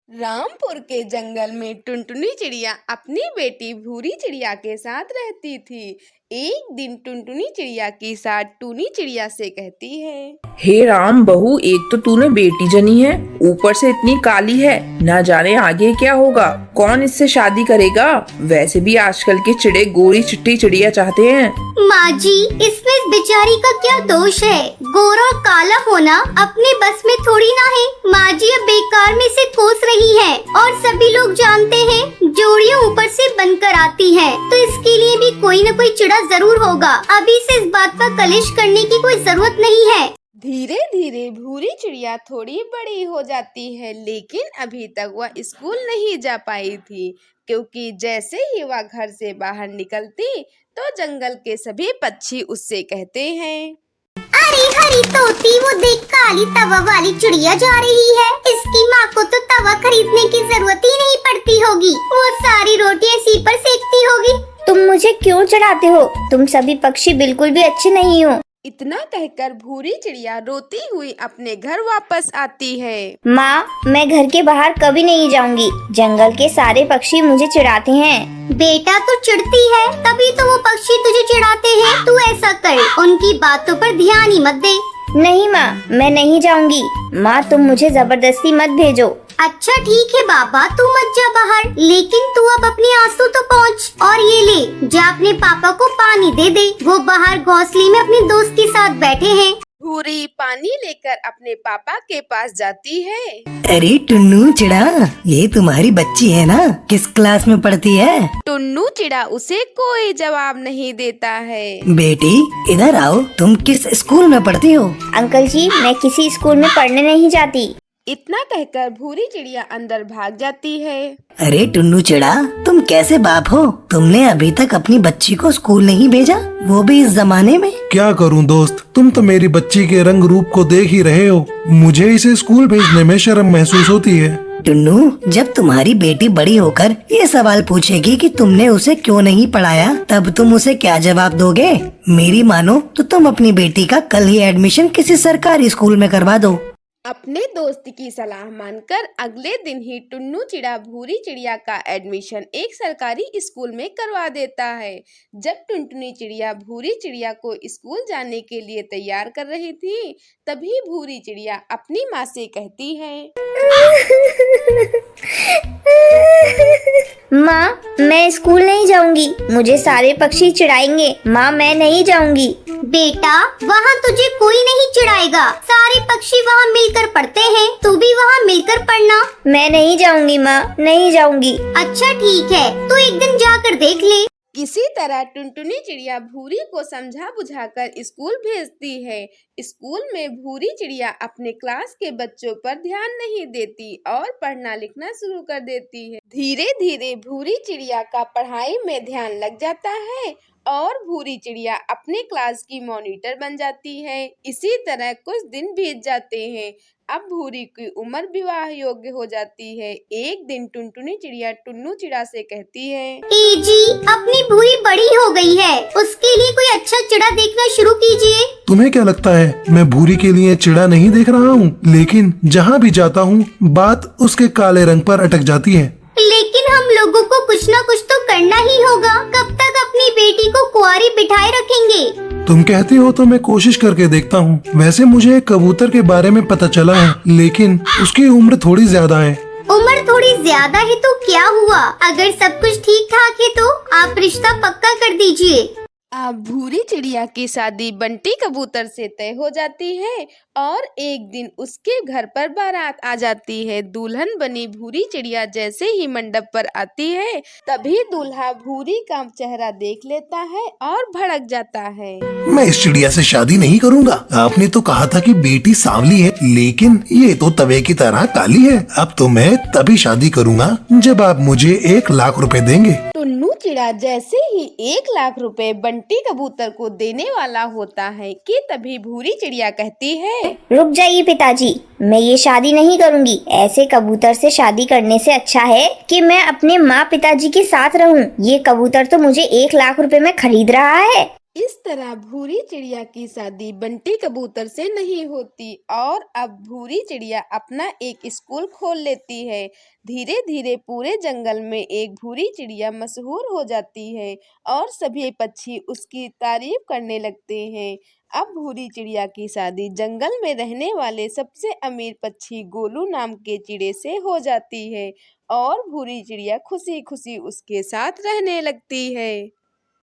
रामपुर के जंगल में टुनटुनी चिड़िया अपनी बेटी भूरी चिड़िया के साथ रहती थी। एक दिन टुनटुनी चिड़िया की साथ टूनी चिड़िया से कहती है, हे राम बहू, एक तो तूने बेटी जनी है, ऊपर से इतनी काली है, ना जाने आगे क्या होगा। कौन इससे शादी करेगा? वैसे भी आजकल के चिड़े गोरी चिट्टी चिड़िया चाहते हैं। माँ जी, इसमें इस बेचारी का क्या दोष है? गोरा और काला होना अपने बस में थोड़ी ना है। माँ जी अब बेकार में से कोस रही है और सभी लोग जानते हैं जोड़ियाँ ऊपर से बनकर आती है, तो इसके लिए भी कोई न कोई चिड़ा जरूर होगा। अभी से इस बात पर कलेश करने की कोई जरूरत नहीं है। धीरे धीरे भूरी चिड़िया थोड़ी बड़ी हो जाती है, लेकिन अभी तक वह स्कूल नहीं जा पाई थी, क्योंकि जैसे ही वह घर से बाहर निकलती तो जंगल के सभी पक्षी उससे कहते हैं, अरे हरी तोती, वो देख काली तवा वाली चिड़िया जा रही है। इसकी माँ को तो तवा खरीदने की जरूरत ही नहीं पड़ती होगी, वो सारी रोटियां इसी पर सेकती होगी। तुम मुझे क्यों चढ़ाते हो? तुम सभी पक्षी बिल्कुल भी अच्छे नहीं हो। इतना कहकर भूरी चिड़िया रोती हुई अपने घर वापस आती है। माँ, मैं घर के बाहर कभी नहीं जाऊंगी। जंगल के सारे पक्षी मुझे चिढ़ाते हैं। बेटा तू चिढ़ती है तभी तो वो पक्षी तुझे चिढ़ाते हैं। तू ऐसा कर, उनकी बातों पर ध्यान ही मत दे। नहीं माँ, मैं नहीं जाऊंगी। माँ, तुम मुझे जबरदस्ती मत भेजो। अच्छा ठीक है बाबा, तू मत जा बाहर, लेकिन तू अब अपनी आंसू तो पहुँच और ये ले जा, अपने पापा को पानी दे दे। वो बाहर घोंसले में अपने दोस्त के साथ बैठे हैं। भूरी पानी लेकर अपने पापा के पास जाती है। अरे टुन्नू चिड़ा, ये तुम्हारी बच्ची है ना? किस क्लास में पढ़ती है? टुन्नू चिड़ा उसे कोई जवाब नहीं देता है। बेटी इधर आओ, तुम किस स्कूल में पढ़ती हो? अंकल जी, मैं किसी स्कूल में पढ़ने नहीं जाती। इतना कहकर भूरी चिड़िया अंदर भाग जाती है। अरे टुन्नू चिड़ा, तुम कैसे बाप हो? तुमने अभी तक अपनी बच्ची को स्कूल नहीं भेजा, वो भी इस जमाने में? क्या करूं दोस्त, तुम तो मेरी बच्ची के रंग रूप को देख ही रहे हो। मुझे इसे स्कूल भेजने में शर्म महसूस होती है। टुन्नू, जब तुम्हारी बेटी बड़ी होकर ये सवाल पूछेगी कि तुमने उसे क्यों नहीं पढ़ाया, तब तुम उसे क्या जवाब दोगे? मेरी मानो तो तुम अपनी बेटी का कल ही एडमिशन किसी सरकारी स्कूल में करवा दो। अपने दोस्त की सलाह मानकर अगले दिन ही टुन्नू चिड़ा भूरी चिड़िया का एडमिशन एक सरकारी स्कूल में करवा देता है। जब टुनटुनी चिड़िया भूरी चिड़िया को स्कूल जाने के लिए तैयार कर रही थी, तभी भूरी चिड़िया अपनी माँ से कहती है, माँ, मैं स्कूल नहीं जाऊंगी, मुझे सारे पक्षी चिढ़ाएंगे। माँ, मैं नहीं जाऊंगी। बेटा, वहाँ तुझे कोई नहीं चिढ़ाएगा, सारे पक्षी वहाँ मिलकर पढ़ते हैं, तू भी वहाँ मिलकर पढ़ना। मैं नहीं जाऊंगी माँ, नहीं जाऊंगी। अच्छा ठीक है, तू एक दिन जाकर देख ले। किसी तरह टुनटुनी चिड़िया भूरी को समझा बुझाकर स्कूल भेजती है। स्कूल में भूरी चिड़िया अपने क्लास के बच्चों पर ध्यान नहीं देती और पढ़ना लिखना शुरू कर देती है। धीरे धीरे भूरी चिड़िया का पढ़ाई में ध्यान लग जाता है और भूरी चिड़िया अपने क्लास की मॉनिटर बन जाती है। इसी तरह कुछ दिन बीत जाते हैं। अब भूरी की उम्र विवाह योग्य हो जाती है। एक दिन टुनटुनी चिड़िया टुन्नू चिड़ा से कहती है, ए जी, अपनी भूरी बड़ी हो गई है, उसके लिए कोई अच्छा चिड़ा देखना शुरू कीजिए। तुम्हें क्या लगता है मैं भूरी के लिए चिड़ा नहीं देख रहा हूँ? लेकिन जहाँ भी जाता हूँ बात उसके काले रंग पर अटक जाती है। लेकिन हम लोगों को कुछ न कुछ तो करना ही होगा। कब तक अपनी बेटी को कुंवारी बिठाए रखेंगे? तुम कहती हो तो मैं कोशिश करके देखता हूँ। वैसे मुझे एक कबूतर के बारे में पता चला है, लेकिन उसकी उम्र थोड़ी ज्यादा है। उम्र थोड़ी ज्यादा है तो क्या हुआ? अगर सब कुछ ठीक ठाक है तो आप रिश्ता पक्का कर दीजिए। अब भूरी चिड़िया की शादी बंटी कबूतर से तय हो जाती है और एक दिन उसके घर पर बारात आ जाती है। दुल्हन बनी भूरी चिड़िया जैसे ही मंडप पर आती है, तभी दूल्हा भूरी का चेहरा देख लेता है और भड़क जाता है। मैं इस चिड़िया से शादी नहीं करूँगा। आपने तो कहा था कि बेटी सांवली है, लेकिन ये तो तवे की तरह काली है। अब तो मैं तभी शादी करूँगा जब आप मुझे 1 लाख रुपए देंगे। टुन्नू चिड़ा जैसे ही 1 लाख रुपए बंटी कबूतर को देने वाला होता है कि तभी भूरी चिड़िया कहती है, रुक जाइए पिताजी, मैं ये शादी नहीं करूंगी। ऐसे कबूतर से शादी करने से अच्छा है कि मैं अपने माँ पिताजी के साथ रहूं। ये कबूतर तो मुझे 1 लाख रुपए में खरीद रहा है। इस तरह भूरी चिड़िया की शादी बंटी कबूतर से नहीं होती और अब भूरी चिड़िया अपना एक स्कूल खोल लेती है। धीरे धीरे पूरे जंगल में एक भूरी चिड़िया मशहूर हो जाती है और सभी पक्षी उसकी तारीफ करने लगते हैं। अब भूरी चिड़िया की शादी जंगल में रहने वाले सबसे अमीर पक्षी गोलू नाम के चिड़े से हो जाती है और भूरी चिड़िया खुशी खुशी उसके साथ रहने लगती है।